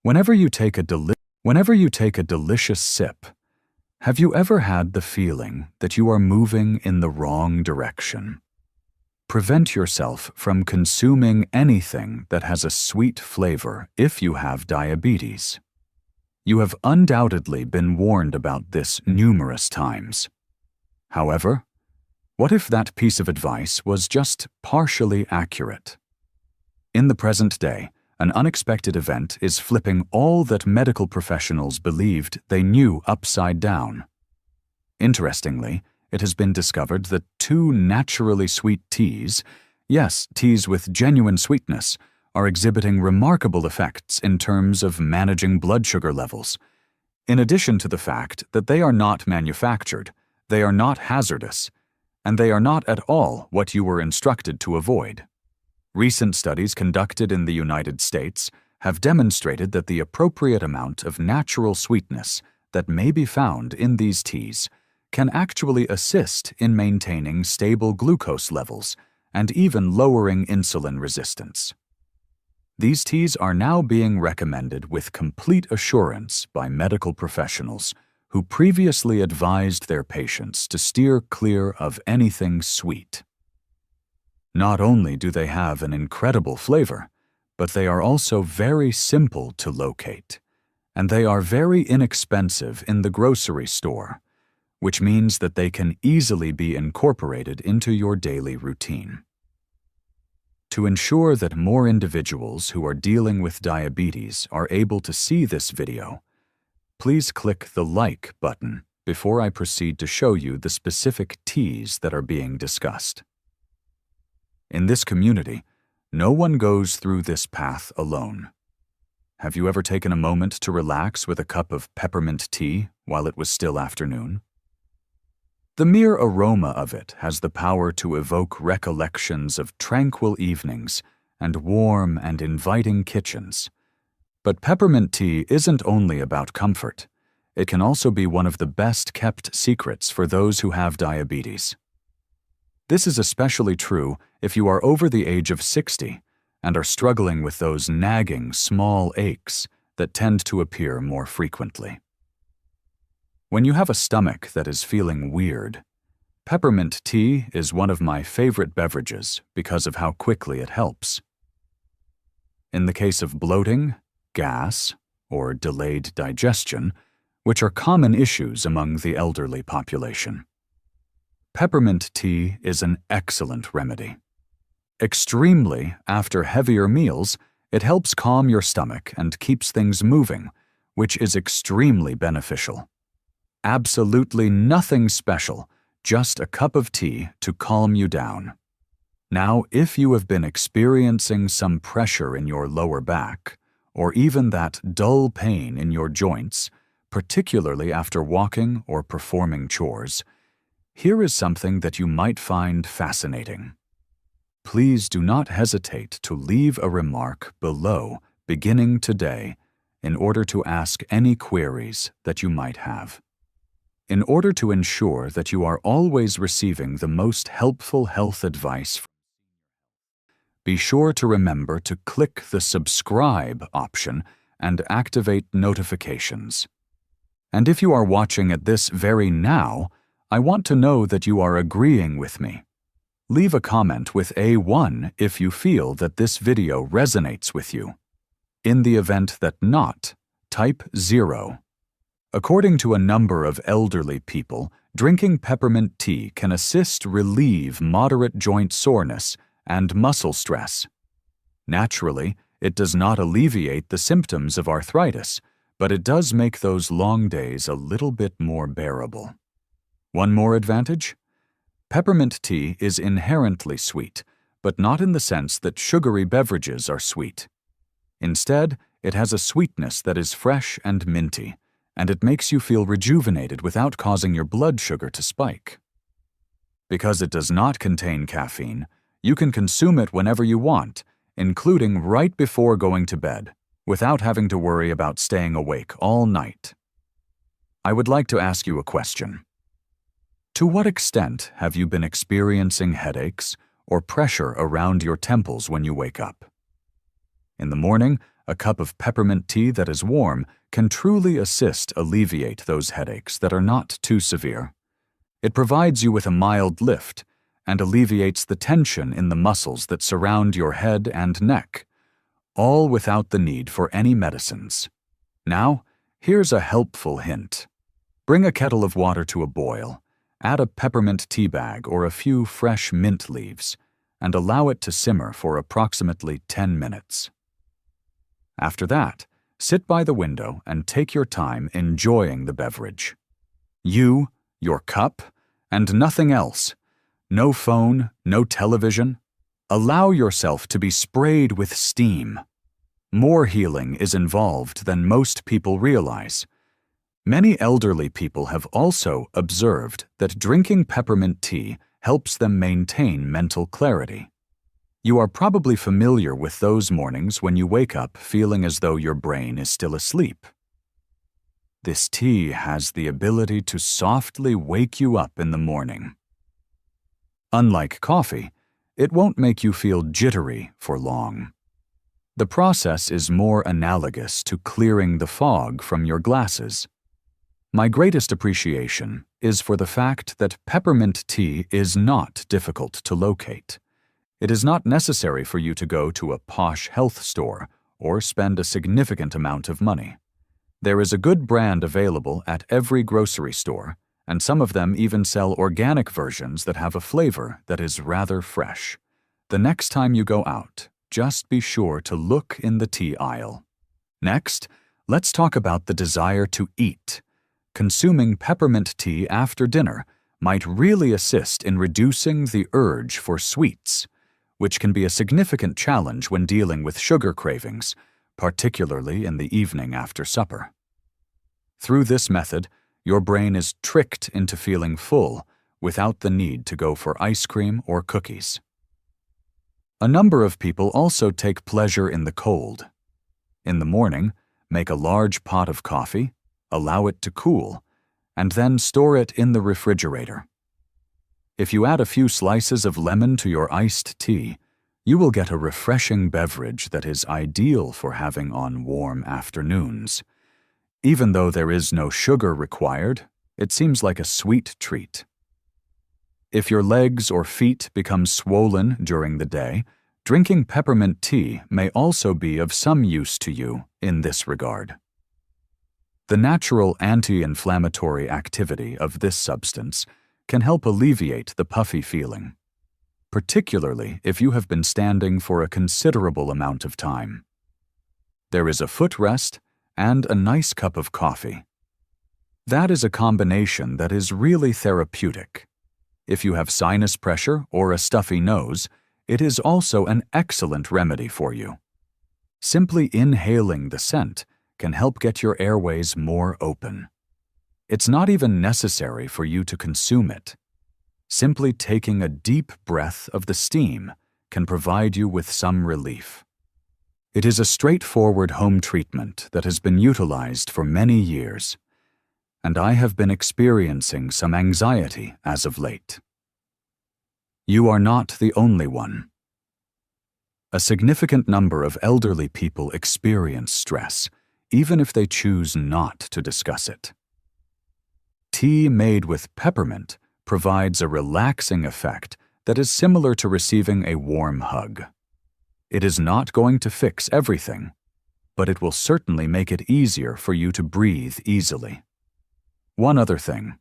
Whenever you take a delicious sip, have you ever had the feeling that you are moving in the wrong direction? Prevent yourself from consuming anything that has a sweet flavor if you have diabetes. You have undoubtedly been warned about this numerous times. However, what if that piece of advice was just partially accurate? In the present day, an unexpected event is flipping all that medical professionals believed they knew upside down. Interestingly, it has been discovered that 2 naturally sweet teas, yes, teas with genuine sweetness, are exhibiting remarkable effects in terms of managing blood sugar levels. In addition to the fact that they are not manufactured, they are not hazardous, and they are not at all what you were instructed to avoid. Recent studies conducted in the United States have demonstrated that the appropriate amount of natural sweetness that may be found in these teas can actually assist in maintaining stable glucose levels and even lowering insulin resistance. These teas are now being recommended with complete assurance by medical professionals who previously advised their patients to steer clear of anything sweet. Not only do they have an incredible flavor, but they are also very simple to locate, and they are very inexpensive in the grocery store, which means that they can easily be incorporated into your daily routine. To ensure that more individuals who are dealing with diabetes are able to see this video, please click the like button before I proceed to show you the specific teas that are being discussed. In this community, no one goes through this path alone. Have you ever taken a moment to relax with a cup of peppermint tea while it was still afternoon? The mere aroma of it has the power to evoke recollections of tranquil evenings and warm and inviting kitchens. But peppermint tea isn't only about comfort. It can also be one of the best-kept secrets for those who have diabetes. This is especially true if you are over the age of 60 and are struggling with those nagging small aches that tend to appear more frequently. When you have a stomach that is feeling weird, peppermint tea is one of my favorite beverages because of how quickly it helps. In the case of bloating, gas, or delayed digestion, which are common issues among the elderly population, peppermint tea is an excellent remedy. Extremely after heavier meals, it helps calm your stomach and keeps things moving, which is extremely beneficial. Absolutely nothing special, just a cup of tea to calm you down. Now, if you have been experiencing some pressure in your lower back, or even that dull pain in your joints, particularly after walking or performing chores, here is something that you might find fascinating. Please do not hesitate to leave a remark below beginning today in order to ask any queries that you might have. In order to ensure that you are always receiving the most helpful health advice, be sure to remember to click the subscribe option and activate notifications. And if you are watching at this very now, I want to know that you are agreeing with me. Leave a comment with A1 if you feel that this video resonates with you. In the event that not, type 0. According to a number of elderly people, drinking peppermint tea can relieve moderate joint soreness and muscle stress. Naturally, it does not alleviate the symptoms of arthritis, but it does make those long days a little bit more bearable. One more advantage? Peppermint tea is inherently sweet, but not in the sense that sugary beverages are sweet. Instead, it has a sweetness that is fresh and minty, and it makes you feel rejuvenated without causing your blood sugar to spike. Because it does not contain caffeine, you can consume it whenever you want, including right before going to bed, without having to worry about staying awake all night. I would like to ask you a question. To what extent have you been experiencing headaches or pressure around your temples when you wake up? In the morning, A cup of peppermint tea that is warm can truly alleviate those headaches that are not too severe. It provides you with a mild lift and alleviates the tension in the muscles that surround your head and neck, all without the need for any medicines. Now, here's a helpful hint. Bring a kettle of water to a boil, add a peppermint tea bag or a few fresh mint leaves, and allow it to simmer for approximately 10 minutes. After that, sit by the window and take your time enjoying the beverage. You, your cup, and nothing else. No phone, no television. Allow yourself to be sprayed with steam. More healing is involved than most people realize. Many elderly people have also observed that drinking peppermint tea helps them maintain mental clarity. You are probably familiar with those mornings when you wake up feeling as though your brain is still asleep. This tea has the ability to softly wake you up in the morning. Unlike coffee, it won't make you feel jittery for long. The process is more analogous to clearing the fog from your glasses. My greatest appreciation is for the fact that peppermint tea is not difficult to locate. It is not necessary for you to go to a posh health store or spend a significant amount of money. There is a good brand available at every grocery store, and some of them even sell organic versions that have a flavor that is rather fresh. The next time you go out, just be sure to look in the tea aisle. Next, let's talk about the desire to eat. Consuming peppermint tea after dinner might really assist in reducing the urge for sweets, which can be a significant challenge when dealing with sugar cravings, particularly in the evening after supper. Through this method, your brain is tricked into feeling full without the need to go for ice cream or cookies. A number of people also take pleasure in the cold. In the morning, make a large pot of coffee, allow it to cool, and then store it in the refrigerator. If you add a few slices of lemon to your iced tea, you will get a refreshing beverage that is ideal for having on warm afternoons. Even though there is no sugar required, it seems like a sweet treat. If your legs or feet become swollen during the day, drinking peppermint tea may also be of some use to you in this regard. The natural anti-inflammatory activity of this substance can help alleviate the puffy feeling, particularly if you have been standing for a considerable amount of time. There is a footrest and a nice cup of coffee. That is a combination that is really therapeutic. If you have sinus pressure or a stuffy nose, it is also an excellent remedy for you. Simply inhaling the scent can help get your airways more open. It's not even necessary for you to consume it. Simply taking a deep breath of the steam can provide you with some relief. It is a straightforward home treatment that has been utilized for many years, and I have been experiencing some anxiety as of late. You are not the only one. A significant number of elderly people experience stress, even if they choose not to discuss it. Tea made with peppermint provides a relaxing effect that is similar to receiving a warm hug. It is not going to fix everything, but it will certainly make it easier for you to breathe easily. One other thing.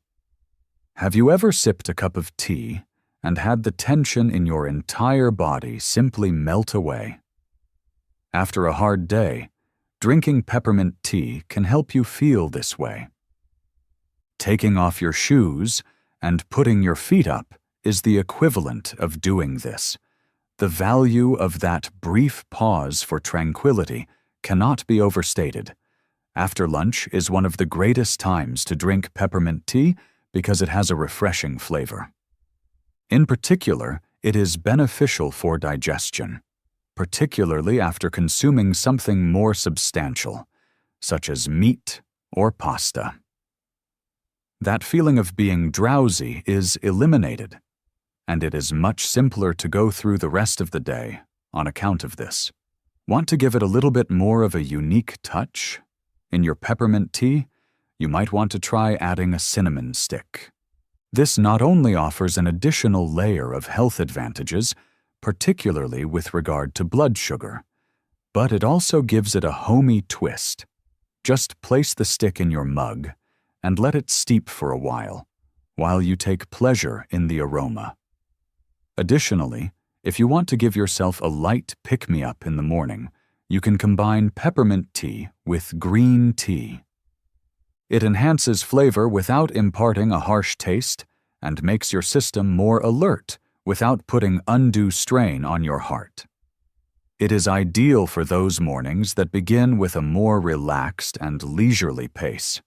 Have you ever sipped a cup of tea and had the tension in your entire body simply melt away? After a hard day, drinking peppermint tea can help you feel this way. Taking off your shoes and putting your feet up is the equivalent of doing this. The value of that brief pause for tranquility cannot be overstated. After lunch is one of the greatest times to drink peppermint tea because it has a refreshing flavor. In particular, it is beneficial for digestion, particularly after consuming something more substantial, such as meat or pasta. That feeling of being drowsy is eliminated, and it is much simpler to go through the rest of the day on account of this. Want to give it a little bit more of a unique touch? In your peppermint tea, you might want to try adding a cinnamon stick. This not only offers an additional layer of health advantages, particularly with regard to blood sugar, but it also gives it a homey twist. Just place the stick in your mug and let it steep for a while you take pleasure in the aroma. Additionally, if you want to give yourself a light pick-me-up in the morning, you can combine peppermint tea with green tea. It enhances flavor without imparting a harsh taste and makes your system more alert without putting undue strain on your heart. It is ideal for those mornings that begin with a more relaxed and leisurely pace.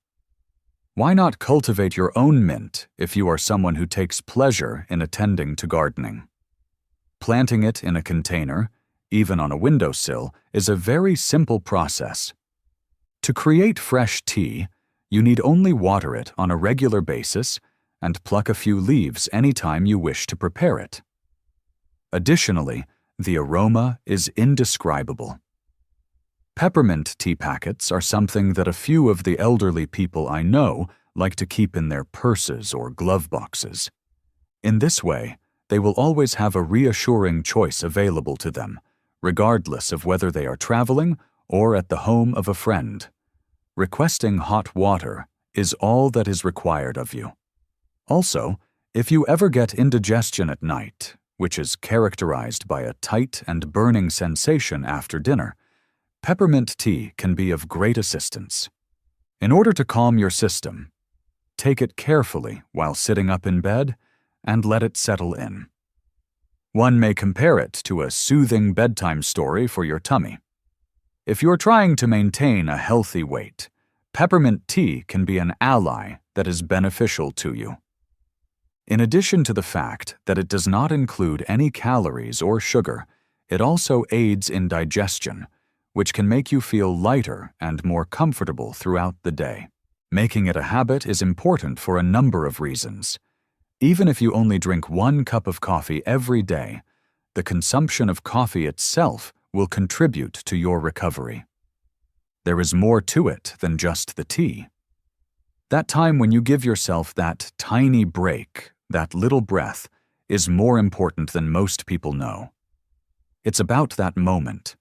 Why not cultivate your own mint if you are someone who takes pleasure in attending to gardening? Planting it in a container, even on a windowsill, is a very simple process. To create fresh tea, you need only water it on a regular basis and pluck a few leaves anytime you wish to prepare it. Additionally, the aroma is indescribable. Peppermint tea packets are something that a few of the elderly people I know like to keep in their purses or glove boxes. In this way, they will always have a reassuring choice available to them, regardless of whether they are traveling or at the home of a friend. Requesting hot water is all that is required of you. Also, if you ever get indigestion at night, which is characterized by a tight and burning sensation after dinner, peppermint tea can be of great assistance. In order to calm your system, take it carefully while sitting up in bed and let it settle in. One may compare it to a soothing bedtime story for your tummy. If you're trying to maintain a healthy weight, peppermint tea can be an ally that is beneficial to you. In addition to the fact that it does not include any calories or sugar, it also aids in digestion, which can make you feel lighter and more comfortable throughout the day. Making it a habit is important for a number of reasons. Even if you only drink 1 cup of coffee every day, the consumption of coffee itself will contribute to your recovery. There is more to it than just the tea. That time when you give yourself that tiny break, that little breath, is more important than most people know. It's about that moment.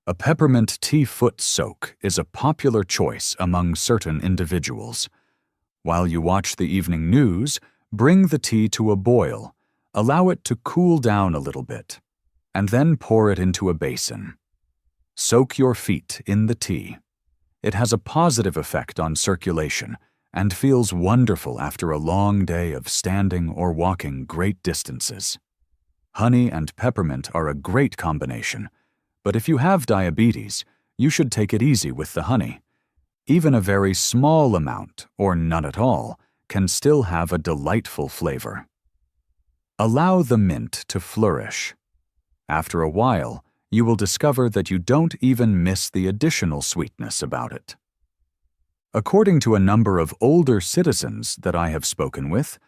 A peppermint tea foot soak is a popular choice among certain individuals. While you watch the evening news, bring the tea to a boil, allow it to cool down a little bit, and then pour it into a basin. Soak your feet in the tea. It has a positive effect on circulation and feels wonderful after a long day of standing or walking great distances. Honey and peppermint are a great combination, but if you have diabetes, you should take it easy with the honey. Even a very small amount, or none at all, can still have a delightful flavor. Allow the mint to flourish. After a while, you will discover that you don't even miss the additional sweetness about it. According to a number of older citizens that I have spoken with,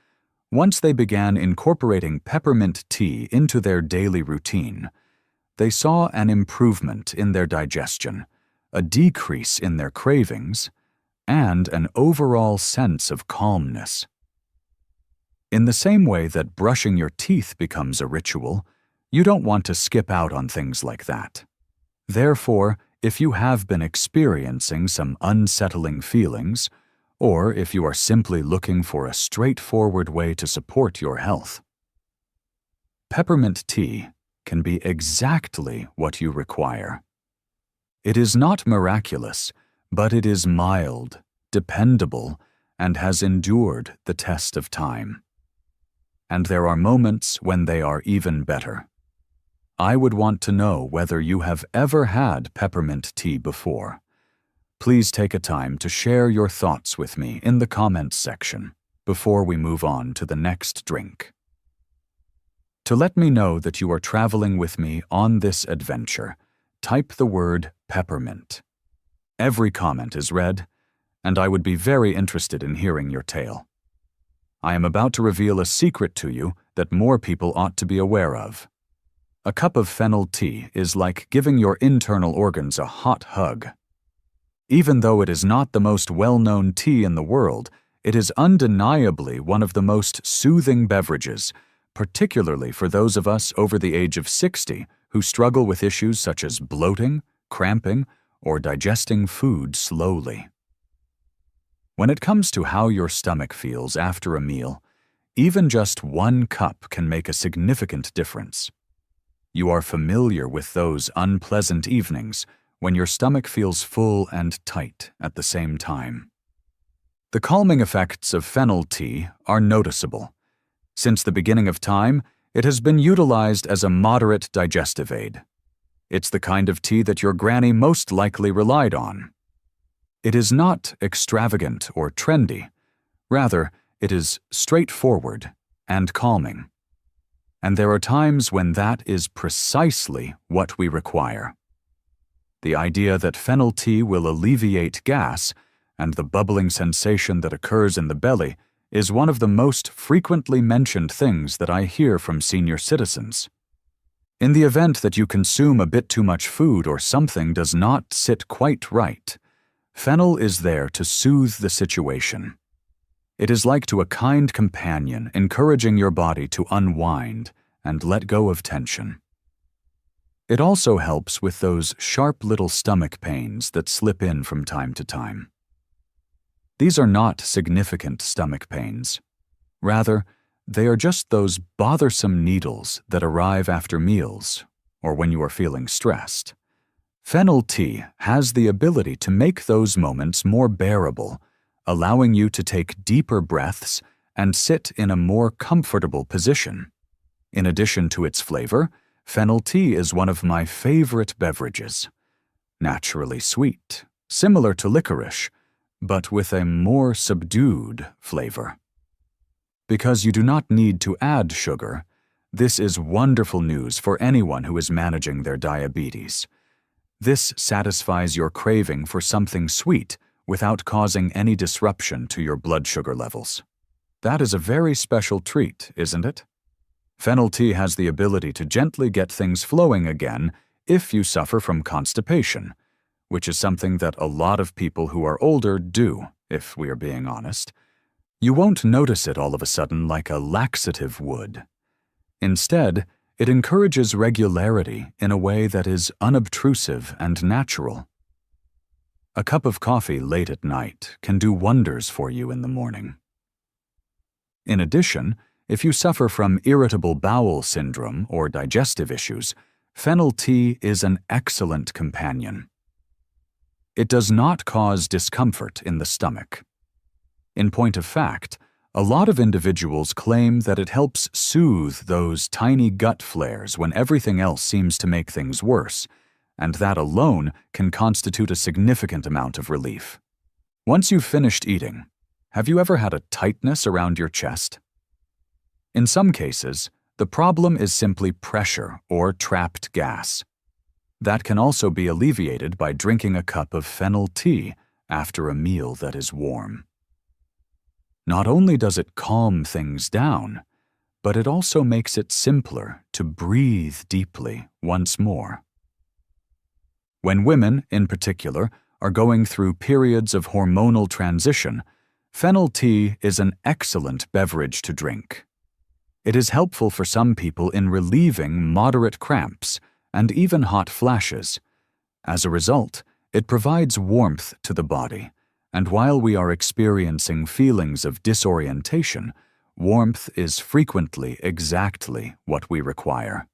once they began incorporating peppermint tea into their daily routine, they saw an improvement in their digestion, a decrease in their cravings, and an overall sense of calmness. In the same way that brushing your teeth becomes a ritual, you don't want to skip out on things like that. Therefore, if you have been experiencing some unsettling feelings, or if you are simply looking for a straightforward way to support your health, peppermint tea can be exactly what you require. It is not miraculous, but it is mild, dependable, and has endured the test of time. And there are moments when they are even better. I would want to know whether you have ever had peppermint tea before. Please take a time to share your thoughts with me in the comments section before we move on to the next drink. To let me know that you are traveling with me on this adventure, type the word peppermint. Every comment is read, and I would be very interested in hearing your tale. I am about to reveal a secret to you that more people ought to be aware of. A cup of fennel tea is like giving your internal organs a hot hug. Even though it is not the most well-known tea in the world, it is undeniably one of the most soothing beverages, particularly for those of us over the age of 60 who struggle with issues such as bloating, cramping, or digesting food slowly. When it comes to how your stomach feels after a meal, even just 1 cup can make a significant difference. You are familiar with those unpleasant evenings when your stomach feels full and tight at the same time. The calming effects of fennel tea are noticeable. Since the beginning of time, it has been utilized as a moderate digestive aid. It's the kind of tea that your granny most likely relied on. It is not extravagant or trendy. Rather, it is straightforward and calming. And there are times when that is precisely what we require. The idea that fennel tea will alleviate gas and the bubbling sensation that occurs in the belly is one of the most frequently mentioned things that I hear from senior citizens. In the event that you consume a bit too much food or something does not sit quite right, fennel is there to soothe the situation. It is like to a kind companion encouraging your body to unwind and let go of tension. It also helps with those sharp little stomach pains that slip in from time to time. These are not significant stomach pains. Rather, they are just those bothersome needles that arrive after meals or when you are feeling stressed. Fennel tea has the ability to make those moments more bearable, allowing you to take deeper breaths and sit in a more comfortable position. In addition to its flavor, fennel tea is one of my favorite beverages. Naturally sweet, similar to licorice, but with a more subdued flavor. Because you do not need to add sugar, this is wonderful news for anyone who is managing their diabetes. This satisfies your craving for something sweet without causing any disruption to your blood sugar levels. That is a very special treat, isn't it? Fennel tea has the ability to gently get things flowing again if you suffer from constipation, which is something that a lot of people who are older do, if we are being honest. You won't notice it all of a sudden like a laxative would. Instead, it encourages regularity in a way that is unobtrusive and natural. A cup of coffee late at night can do wonders for you in the morning. In addition, if you suffer from irritable bowel syndrome or digestive issues, fennel tea is an excellent companion. It does not cause discomfort in the stomach. In point of fact, a lot of individuals claim that it helps soothe those tiny gut flares when everything else seems to make things worse, and that alone can constitute a significant amount of relief. Once you've finished eating, have you ever had a tightness around your chest? In some cases, the problem is simply pressure or trapped gas. That can also be alleviated by drinking a cup of fennel tea after a meal that is warm. Not only does it calm things down, but it also makes it simpler to breathe deeply once more. When women, in particular, are going through periods of hormonal transition, fennel tea is an excellent beverage to drink. It is helpful for some people in relieving moderate cramps and even hot flashes. As a result, it provides warmth to the body, and while we are experiencing feelings of disorientation, warmth is frequently exactly what we require.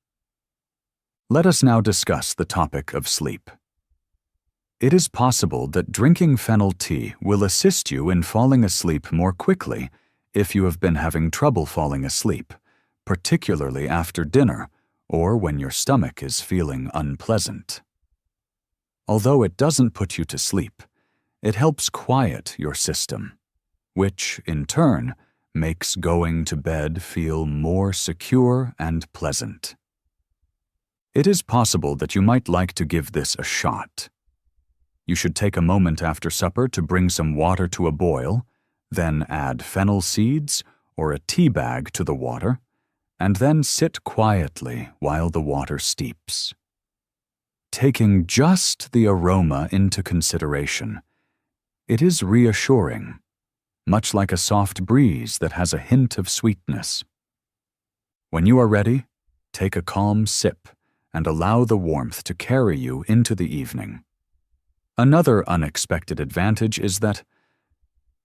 Let us now discuss the topic of sleep. It is possible that drinking fennel tea will assist you in falling asleep more quickly if you have been having trouble falling asleep, particularly after dinner or when your stomach is feeling unpleasant. Although it doesn't put you to sleep, it helps quiet your system, which, in turn, makes going to bed feel more secure and pleasant. It is possible that you might like to give this a shot. You should take a moment after supper to bring some water to a boil, then add fennel seeds or a tea bag to the water, and then sit quietly while the water steeps. Taking just the aroma into consideration, it is reassuring, much like a soft breeze that has a hint of sweetness. When you are ready, take a calm sip and allow the warmth to carry you into the evening. Another unexpected advantage is that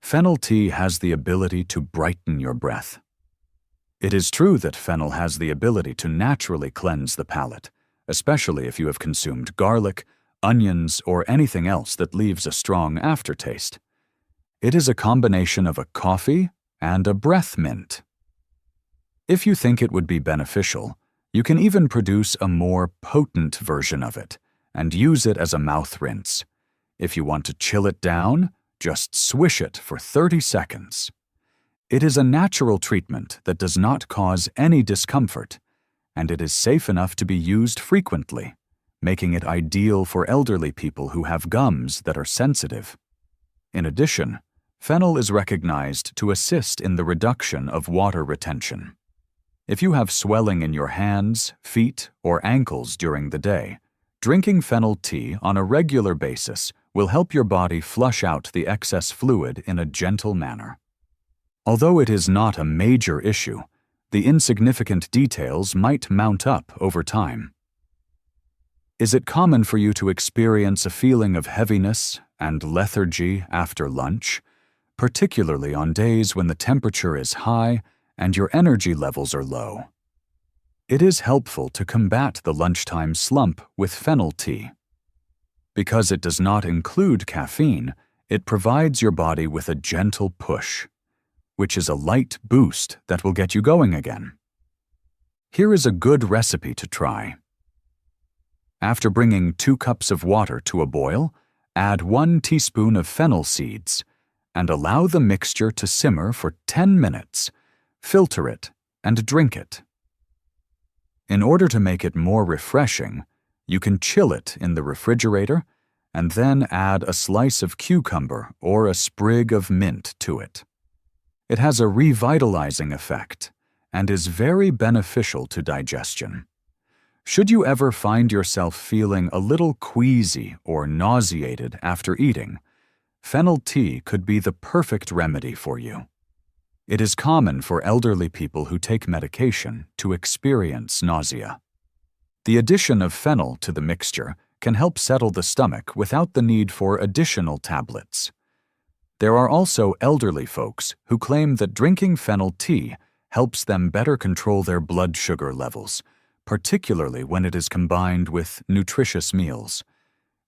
fennel tea has the ability to brighten your breath. It is true that fennel has the ability to naturally cleanse the palate, especially if you have consumed garlic, onions, or anything else that leaves a strong aftertaste. It is a combination of a coffee and a breath mint. If you think it would be beneficial, you can even produce a more potent version of it and use it as a mouth rinse. If you want to chill it down, just swish it for 30 seconds. It is a natural treatment that does not cause any discomfort, and it is safe enough to be used frequently, making it ideal for elderly people who have gums that are sensitive. In addition, fennel is recognized to assist in the reduction of water retention. If you have swelling in your hands, feet, or ankles during the day, drinking fennel tea on a regular basis will help your body flush out the excess fluid in a gentle manner. Although it is not a major issue, the insignificant details might mount up over time. Is it common for you to experience a feeling of heaviness and lethargy after lunch, particularly on days when the temperature is high and your energy levels are low? It is helpful to combat the lunchtime slump with fennel tea. Because it does not include caffeine, it provides your body with a gentle push, which is a light boost that will get you going again. Here is a good recipe to try. After bringing 2 cups of water to a boil, add 1 teaspoon of fennel seeds and allow the mixture to simmer for 10 minutes. Filter it and drink it. In order to make it more refreshing, you can chill it in the refrigerator and then add a slice of cucumber or a sprig of mint to it. It has a revitalizing effect and is very beneficial to digestion. Should you ever find yourself feeling a little queasy or nauseated after eating, fennel tea could be the perfect remedy for you. It is common for elderly people who take medication to experience nausea. The addition of fennel to the mixture can help settle the stomach without the need for additional tablets. There are also elderly folks who claim that drinking fennel tea helps them better control their blood sugar levels, particularly when it is combined with nutritious meals.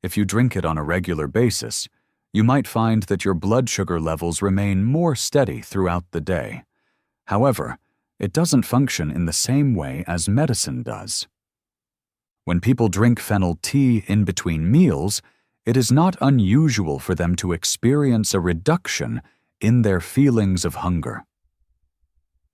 If you drink it on a regular basis, you might find that your blood sugar levels remain more steady throughout the day. However, it doesn't function in the same way as medicine does. When people drink fennel tea in between meals, it is not unusual for them to experience a reduction in their feelings of hunger.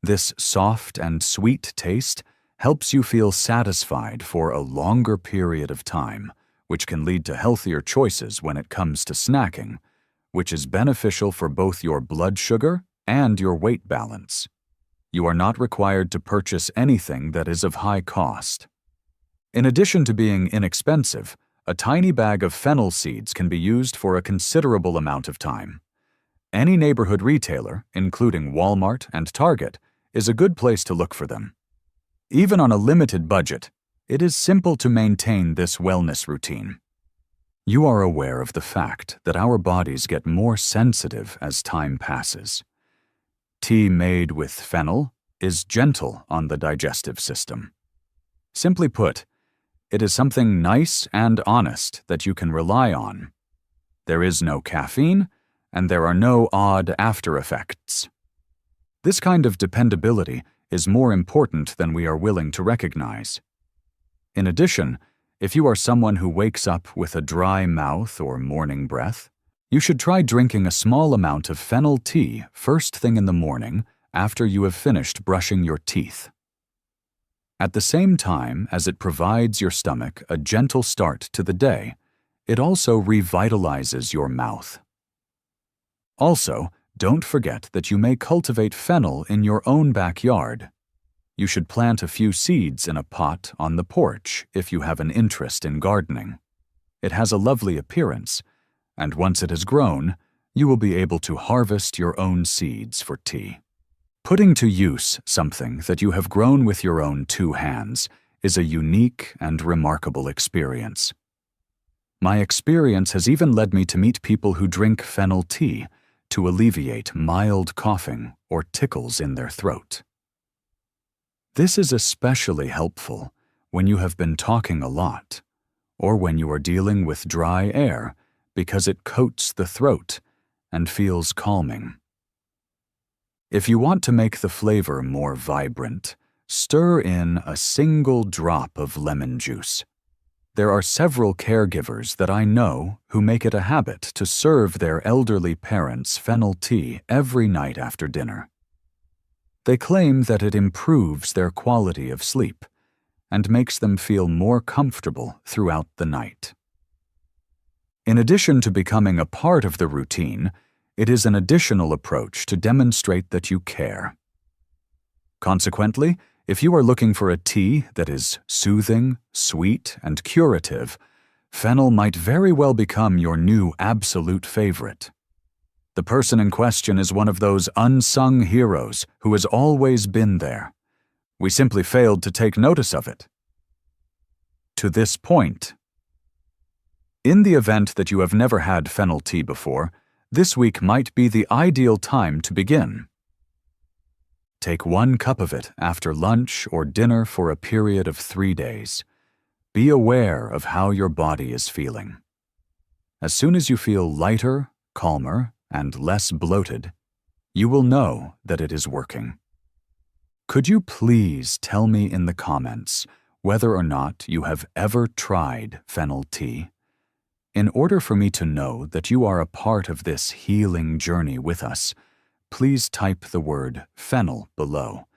This soft and sweet taste helps you feel satisfied for a longer period of time, which can lead to healthier choices when it comes to snacking, which is beneficial for both your blood sugar and your weight balance. You are not required to purchase anything that is of high cost. In addition to being inexpensive, a tiny bag of fennel seeds can be used for a considerable amount of time. Any neighborhood retailer, including Walmart and Target, is a good place to look for them. Even on a limited budget, it is simple to maintain this wellness routine. You are aware of the fact that our bodies get more sensitive as time passes. Tea made with fennel is gentle on the digestive system. Simply put, it is something nice and honest that you can rely on. There is no caffeine, and there are no odd after effects. This kind of dependability is more important than we are willing to recognize. In addition, if you are someone who wakes up with a dry mouth or morning breath, you should try drinking a small amount of fennel tea first thing in the morning after you have finished brushing your teeth. At the same time as it provides your stomach a gentle start to the day, it also revitalizes your mouth. Also, don't forget that you may cultivate fennel in your own backyard. you should plant a few seeds in a pot on the porch if you have an interest in gardening. It has a lovely appearance, and once it has grown, you will be able to harvest your own seeds for tea. Putting to use something that you have grown with your own 2 hands is a unique and remarkable experience. My experience has even led me to meet people who drink fennel tea to alleviate mild coughing or tickles in their throat. This is especially helpful when you have been talking a lot, or when you are dealing with dry air, because it coats the throat and feels calming. If you want to make the flavor more vibrant, stir in a single drop of lemon juice. There are several caregivers that I know who make it a habit to serve their elderly parents fennel tea every night after dinner. They claim that it improves their quality of sleep and makes them feel more comfortable throughout the night. In addition to becoming a part of the routine, it is an additional approach to demonstrate that you care. Consequently, if you are looking for a tea that is soothing, sweet, and curative, fennel might very well become your new absolute favorite. The person in question is one of those unsung heroes who has always been there. We simply failed to take notice of it. To this point. In the event that you have never had fennel tea before, this week might be the ideal time to begin. Take 1 cup of it after lunch or dinner for a period of 3 days. Be aware of how your body is feeling. As soon as you feel lighter, calmer, and less bloated, you will know that it is working. Could you please tell me in the comments whether or not you have ever tried fennel tea? In order for me to know that you are a part of this healing journey with us, please type the word fennel below.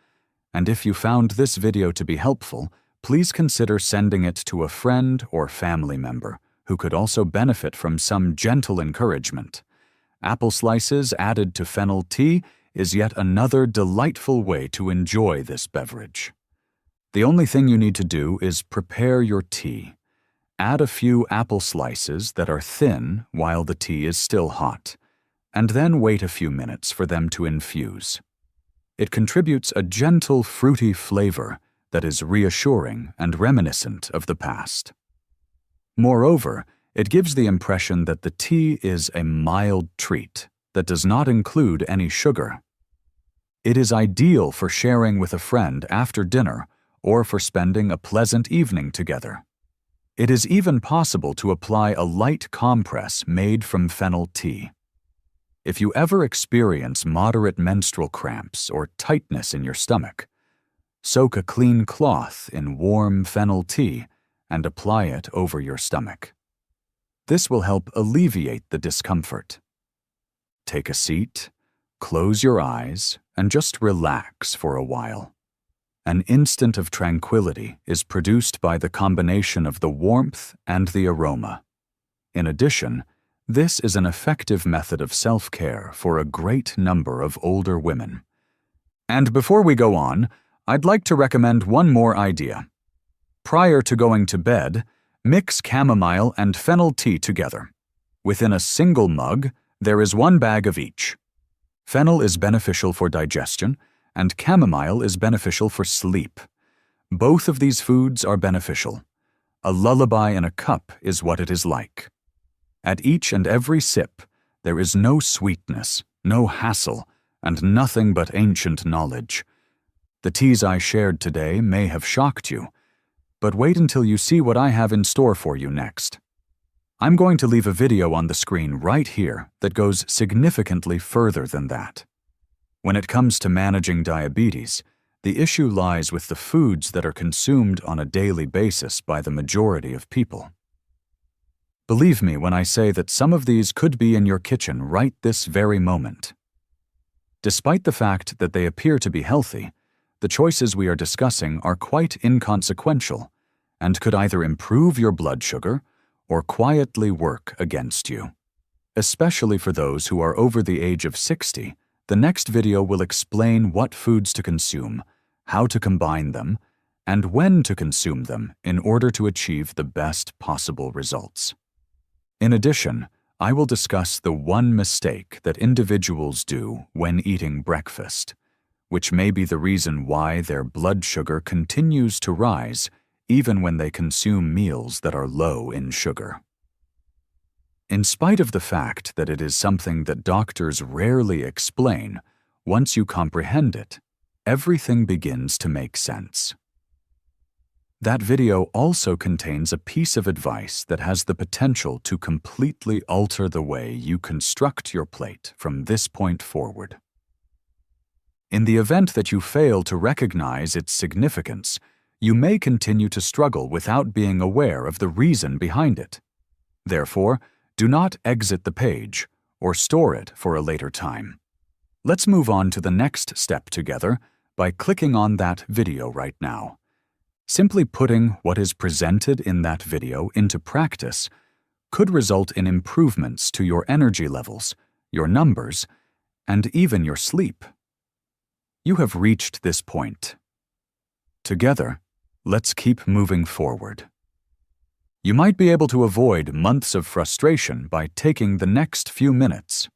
And if you found this video to be helpful, please consider sending it to a friend or family member who could also benefit from some gentle encouragement. Apple slices added to fennel tea is yet another delightful way to enjoy this beverage. The only thing you need to do is prepare your tea. Add a few apple slices that are thin while the tea is still hot, and then wait a few minutes for them to infuse. It contributes a gentle, fruity flavor that is reassuring and reminiscent of the past. Moreover, it gives the impression that the tea is a mild treat that does not include any sugar. It is ideal for sharing with a friend after dinner or for spending a pleasant evening together. It is even possible to apply a light compress made from fennel tea. If you ever experience moderate menstrual cramps or tightness in your stomach, soak a clean cloth in warm fennel tea and apply it over your stomach. This will help alleviate the discomfort. Take a seat, close your eyes, and just relax for a while. An instant of tranquility is produced by the combination of the warmth and the aroma. In addition, this is an effective method of self-care for a great number of older women. And before we go on, I'd like to recommend one more idea. Prior to going to bed, mix chamomile and fennel tea together. Within a single mug, there is 1 bag of each. Fennel is beneficial for digestion, and chamomile is beneficial for sleep. Both of these foods are beneficial. A lullaby in a cup is what it is like. At each and every sip, there is no sweetness, no hassle, and nothing but ancient knowledge. The teas I shared today may have shocked you, but wait until you see what I have in store for you next. I'm going to leave a video on the screen right here that goes significantly further than that. When it comes to managing diabetes, the issue lies with the foods that are consumed on a daily basis by the majority of people. Believe me when I say that some of these could be in your kitchen right this very moment. Despite the fact that they appear to be healthy, the choices we are discussing are quite inconsequential and could either improve your blood sugar or quietly work against you. Especially for those who are over the age of 60, the next video will explain what foods to consume, how to combine them, and when to consume them in order to achieve the best possible results. In addition, I will discuss the one mistake that individuals do when eating breakfast, which may be the reason why their blood sugar continues to rise even when they consume meals that are low in sugar. In spite of the fact that it is something that doctors rarely explain, once you comprehend it, everything begins to make sense. That video also contains a piece of advice that has the potential to completely alter the way you construct your plate from this point forward. In the event that you fail to recognize its significance, you may continue to struggle without being aware of the reason behind it. Therefore, do not exit the page or store it for a later time. Let's move on to the next step together by clicking on that video right now. Simply putting what is presented in that video into practice could result in improvements to your energy levels, your numbers, and even your sleep. You have reached this point. Together, let's keep moving forward. You might be able to avoid months of frustration by taking the next few minutes.